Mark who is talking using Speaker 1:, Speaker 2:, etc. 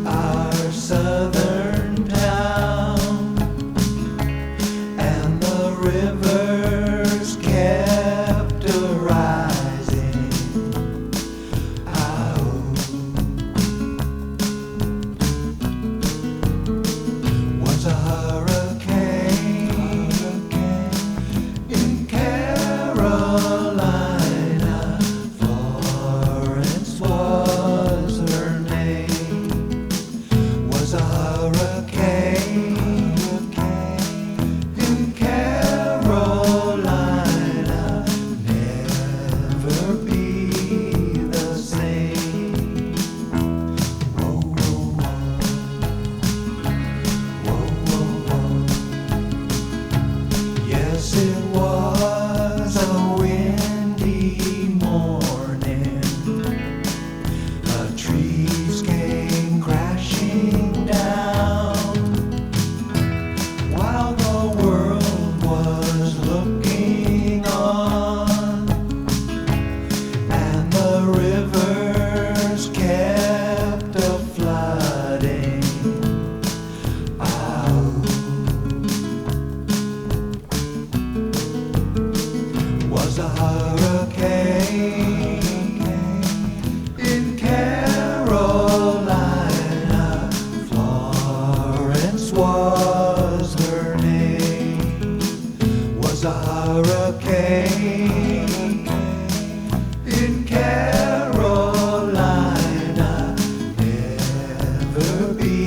Speaker 1: our southern town, and the rivers kept a-rising. Was a hurricane in Carolina. Florence was her name. Was a hurricane in Carolina. Never be the same. Whoa, whoa, whoa. Whoa, whoa, whoa. Yes, it was a windy morning. The trees came crashing down while the world was looking on, and the rivers kept a-flooding. Was a hurricane in Carolina. Florence was her name. Was a hurricane in Carolina. Never be